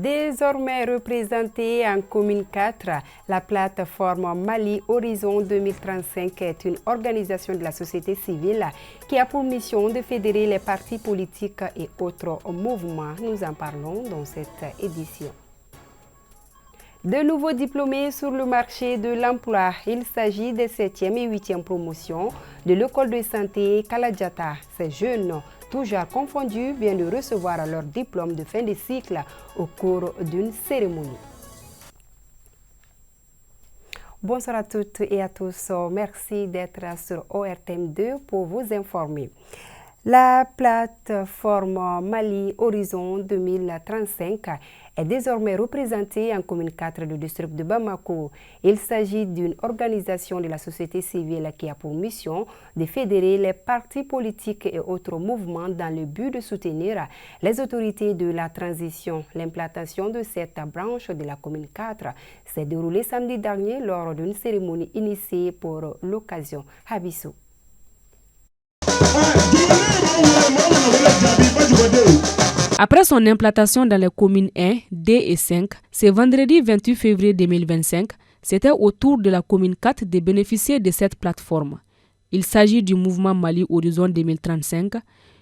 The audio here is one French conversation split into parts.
Désormais représentée en commune 4, la plateforme Mali Horizon 2035 est une organisation de la société civile qui a pour mission de fédérer les partis politiques et autres mouvements. Nous en parlons dans cette édition. De nouveaux diplômés sur le marché de l'emploi. Il s'agit des 7e et 8e promotions de l'école de santé Kaladjata. Ces jeunes, tous genres confondus, viennent de recevoir leur diplôme de fin de cycle au cours d'une cérémonie. Bonsoir à toutes et à tous. Merci d'être sur ORTM2 pour vous informer. La plateforme Mali Horizon 2035 est désormais représentée en commune 4 du district de Bamako. Il s'agit d'une organisation de la société civile qui a pour mission de fédérer les partis politiques et autres mouvements dans le but de soutenir les autorités de la transition. L'implantation de cette branche de la commune 4 s'est déroulée samedi dernier lors d'une cérémonie initiée pour l'occasion. Habissou. Après son implantation dans les communes 1, 2 et 5, ce vendredi 28 février 2025, c'était au tour de la commune 4 de bénéficier de cette plateforme. Il s'agit du mouvement Mali Horizon 2035,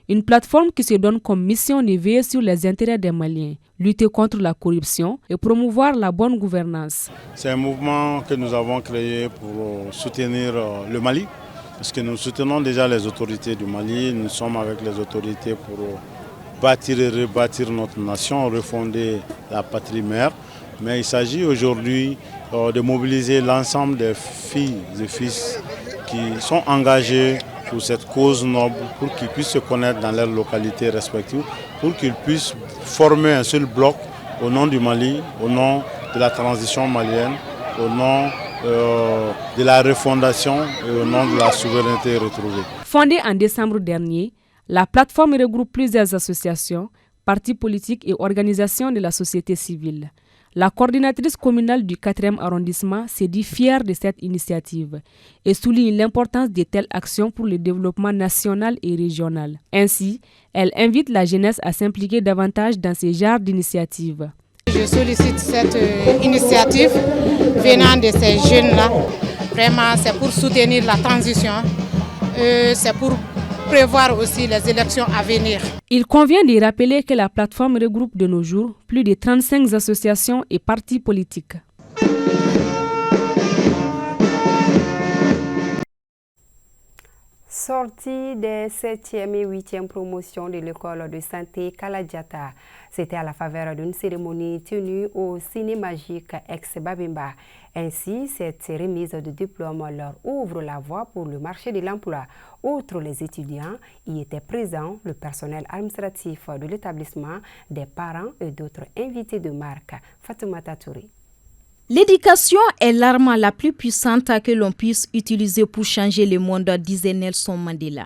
une plateforme qui se donne comme mission de veiller sur les intérêts des Maliens, lutter contre la corruption et promouvoir la bonne gouvernance. C'est un mouvement que nous avons créé pour soutenir le Mali, parce que nous soutenons déjà les autorités du Mali, nous sommes avec les autorités pour bâtir et rebâtir notre nation, refonder la patrie mère. Mais il s'agit aujourd'hui de mobiliser l'ensemble des filles et fils qui sont engagés pour cette cause noble, pour qu'ils puissent se connaître dans leurs localités respectives, pour qu'ils puissent former un seul bloc au nom du Mali, au nom de la transition malienne, au nom de la refondation et au nom de la souveraineté retrouvée. Fondée en décembre dernier, la plateforme regroupe plusieurs associations, partis politiques et organisations de la société civile. La coordinatrice communale du 4e arrondissement s'est dit fière de cette initiative et souligne l'importance de telles actions pour le développement national et régional. Ainsi, elle invite la jeunesse à s'impliquer davantage dans ce genre d'initiatives. Je sollicite cette initiative venant de ces jeunes-là. Vraiment, c'est pour soutenir la transition, c'est pour prévoir aussi les élections à venir. Il convient de rappeler que la plateforme regroupe de nos jours plus de 35 associations et partis politiques. Sortie des 7e et 8e promotions de l'école de santé Kaladjata. C'était à la faveur d'une cérémonie tenue au Ciné Magique ex-Babemba. Ainsi, cette remise de diplôme leur ouvre la voie pour le marché de l'emploi. Outre les étudiants, y étaient présents le personnel administratif de l'établissement, des parents et d'autres invités de marque. Fatoumata Touré. L'éducation est l'arme la plus puissante que l'on puisse utiliser pour changer le monde, disait Nelson Mandela.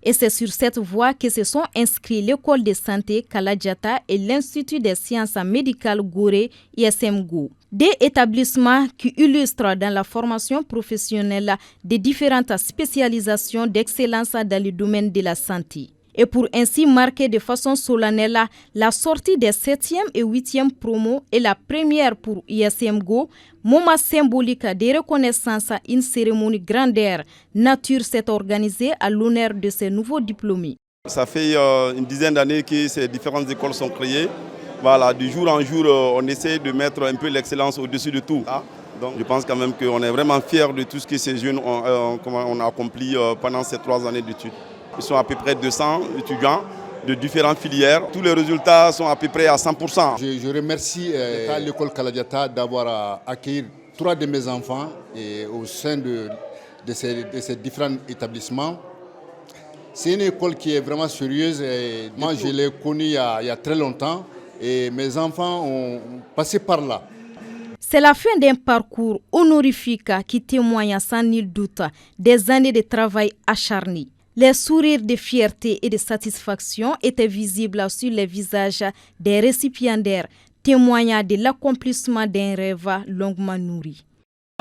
Et c'est sur cette voie que se sont inscrits l'école de santé Kaladjata et l'Institut des sciences médicales Gorée ISMGO. Des établissements qui illustrent dans la formation professionnelle des différentes spécialisations d'excellence dans le domaine de la santé. Et pour ainsi marquer de façon solennelle la sortie des 7e et 8e promos et la première pour ISMGO, moment symbolique de reconnaissance, une cérémonie grandeur nature s'est organisée à l'honneur de ces nouveaux diplômés. Ça fait une dizaine d'années que ces différentes écoles sont créées. Voilà, du jour en jour, on essaie de mettre un peu l'excellence au-dessus de tout. Donc je pense quand même qu'on est vraiment fiers de tout ce que ces jeunes ont accompli pendant ces 3 années d'études. Ils sont à peu près 200 étudiants de différentes filières. Tous les résultats sont à peu près à 100%. Je remercie l'école Kaladjata d'avoir accueilli 3 de mes enfants au sein de ces différents établissements. C'est une école qui est vraiment sérieuse. Moi, je l'ai connue il y a très longtemps et mes enfants ont passé par là. C'est la fin d'un parcours honorifique qui témoigne sans nul doute des années de travail acharné. Les sourires de fierté et de satisfaction étaient visibles sur les visages des récipiendaires, témoignant de l'accomplissement d'un rêve longuement nourri.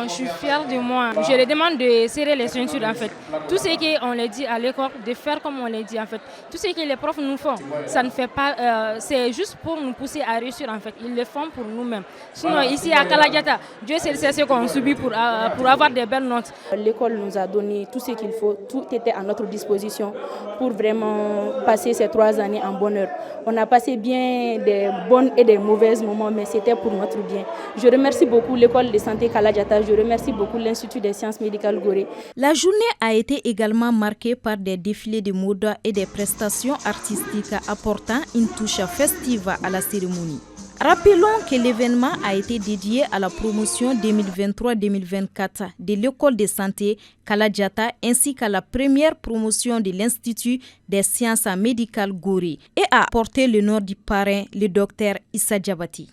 Je suis fière de moi. Je les demande de serrer les ceintures en fait. Tout ce qu'on les dit à l'école, de faire comme on les dit en fait. Tout ce que les profs nous font, ça ne fait pas. C'est juste pour nous pousser à réussir en fait. Ils le font pour nous-mêmes. Sinon ici à Kaladiata, Dieu sait ce qu'on subit pour avoir des belles notes. L'école nous a donné tout ce qu'il faut. Tout était à notre disposition pour vraiment passer ces 3 années en bonheur. On a passé bien des bons et des mauvais moments, mais c'était pour notre bien. Je remercie beaucoup l'école de santé Kaladiata. Je remercie beaucoup l'Institut des sciences médicales Gorée. La journée a été également marquée par des défilés de mode et des prestations artistiques apportant une touche festive à la cérémonie. Rappelons que l'événement a été dédié à la promotion 2023-2024 de l'école de santé Kaladiata ainsi qu'à la première promotion de l'Institut des sciences médicales Gorée et a porté le nom du parrain, le docteur Issa Diabati.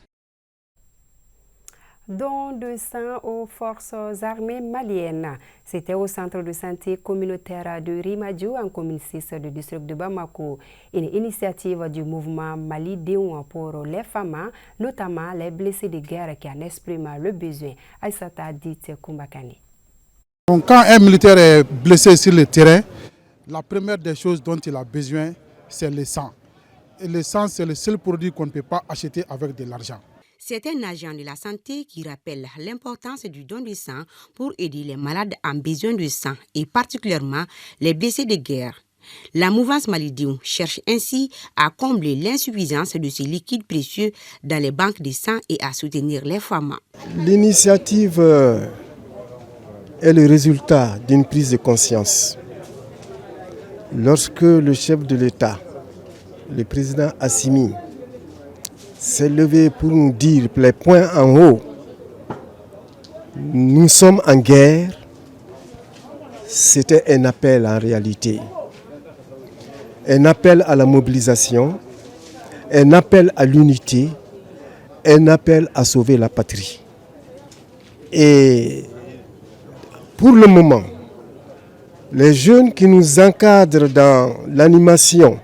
Don de sang aux forces armées maliennes. C'était au centre de santé communautaire de Rimadjou, en commune 6 du district de Bamako. Une initiative du mouvement Mali Déon pour les femmes, notamment les blessés de guerre qui en expriment le besoin. Aïssata dit Kumbakani. Quand un militaire est blessé sur le terrain, la première des choses dont il a besoin, c'est le sang. Et le sang, c'est le seul produit qu'on ne peut pas acheter avec de l'argent. C'est un agent de la santé qui rappelle l'importance du don de sang pour aider les malades en besoin de sang et particulièrement les blessés de guerre. La mouvance Mali Déon cherche ainsi à combler l'insuffisance de ces liquides précieux dans les banques de sang et à soutenir les femmes. L'initiative est le résultat d'une prise de conscience. Lorsque le chef de l'État, le président Assimi, s'est levé pour nous dire les points en haut. Nous sommes en guerre. C'était un appel en réalité. Un appel à la mobilisation, un appel à l'unité, un appel à sauver la patrie. Et pour le moment, les jeunes qui nous encadrent dans l'animation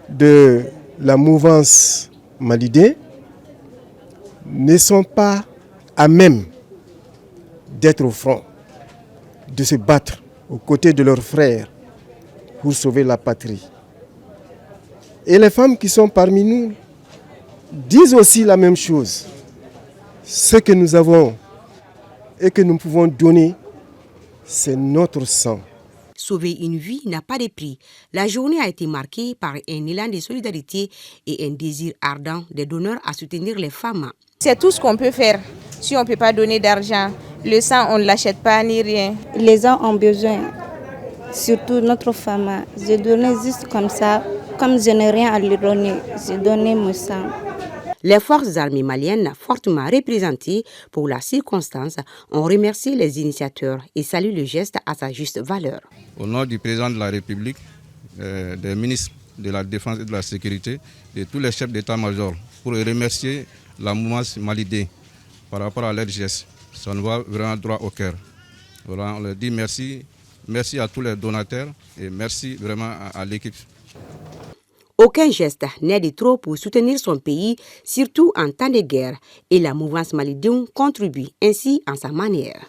de la mouvance Malidé ne sont pas à même d'être au front, de se battre aux côtés de leurs frères pour sauver la patrie. Et les femmes qui sont parmi nous disent aussi la même chose. Ce que nous avons et que nous pouvons donner, c'est notre sang. Sauver une vie n'a pas de prix. La journée a été marquée par un élan de solidarité et un désir ardent des donneurs à soutenir les femmes. C'est tout ce qu'on peut faire. Si on ne peut pas donner d'argent, le sang, on ne l'achète pas ni rien. Les gens ont besoin, surtout notre femme. Je donnais juste comme ça, comme je n'ai rien à lui donner, j'ai donné mon sang. Les forces armées maliennes, fortement représentées pour la circonstance, ont remercié les initiateurs et saluent le geste à sa juste valeur. Au nom du président de la République, des ministres de la Défense et de la Sécurité, de tous les chefs d'état-major, pour remercier la mouvance Malidé par rapport à leur geste. Ça nous va vraiment droit au cœur. Voilà, on leur dit merci. Merci à tous les donateurs et merci vraiment à l'équipe. Aucun geste n'est de trop pour soutenir son pays, surtout en temps de guerre, et la mouvance Mali Déon contribue ainsi en sa manière.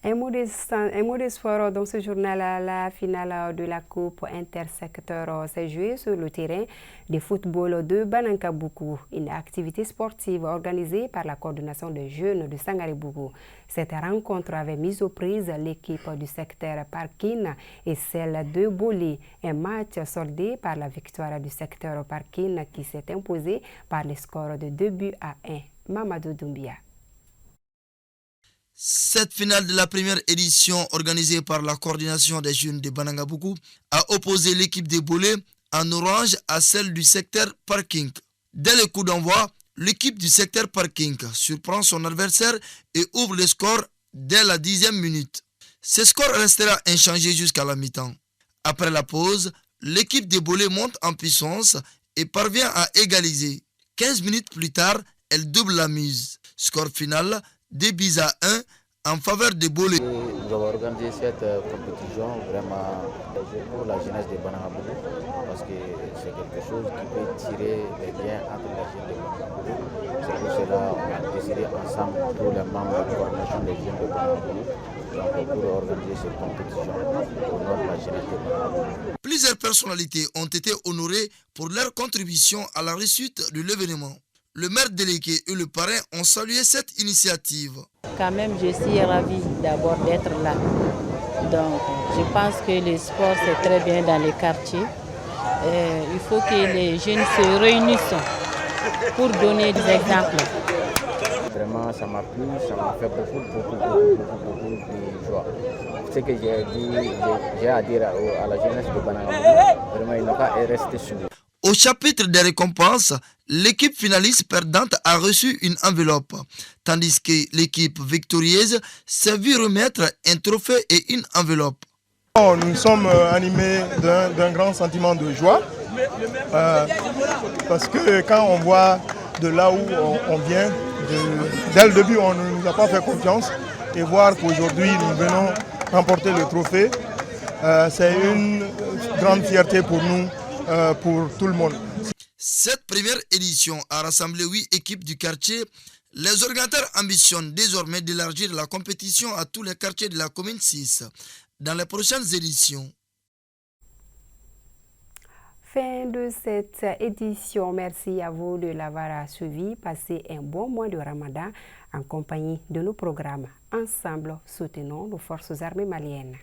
Un mot de sport dans ce journal. La finale de la Coupe intersecteur s'est jouée sur le terrain de football de Banankabuku, une activité sportive organisée par la coordination des jeunes de Sangaré-Bougou. Cette rencontre avait mis aux prises l'équipe du secteur Parkin et celle de Boli. Un match soldé par la victoire du secteur Parkin qui s'est imposé par le score de 2-1. Mamadou Doumbia. Cette finale de la première édition organisée par la coordination des jeunes de Banankabuku a opposé l'équipe de Bolé en orange à celle du secteur Parking. Dès le coup d'envoi, l'équipe du secteur Parking surprend son adversaire et ouvre le score dès la 10e minute. Ce score restera inchangé jusqu'à la mi-temps. Après la pause, l'équipe de Bolé monte en puissance et parvient à égaliser. 15 minutes plus tard, elle double la mise. Score final 2-1 en faveur des Bolé. Nous avons organisé cette compétition vraiment pour la jeunesse de Banangabougou parce que c'est quelque chose qui peut tirer les liens entre la jeunesse de Banangabougou. C'est pour cela qu'on a décidé ensemble, tous les membres de la coordination des jeunes de Banangabougou, pour organiser cette compétition au nom de la jeunesse de Banangabougou. Plusieurs personnalités ont été honorées pour leur contribution à la réussite de l'événement. Le maire délégué et le parrain ont salué cette initiative. Quand même, je suis ravie d'abord d'être là. Donc, je pense que le sport, c'est très bien dans les quartiers. Il faut que les jeunes se réunissent pour donner des exemples. Vraiment, ça m'a plu, ça m'a fait beaucoup de joie. Ce que j'ai à dire à la jeunesse de Banangabougou, vraiment, ils n'ont pas resté sur eux. Au chapitre des récompenses, l'équipe finaliste perdante a reçu une enveloppe, tandis que l'équipe victorieuse s'est vue remettre un trophée et une enveloppe. Nous sommes animés d'un grand sentiment de joie, parce que quand on voit de là où on vient, dès le début on ne nous a pas fait confiance, et voir qu'aujourd'hui nous venons remporter le trophée, c'est une grande fierté pour nous. Pour tout le monde. Cette première édition a rassemblé 8 équipes du quartier. Les organisateurs ambitionnent désormais d'élargir la compétition à tous les quartiers de la commune 6 dans les prochaines éditions. Fin de cette édition. Merci à vous de l'avoir suivi. Passez un bon mois de Ramadan en compagnie de nos programmes. Ensemble, soutenons nos forces armées maliennes.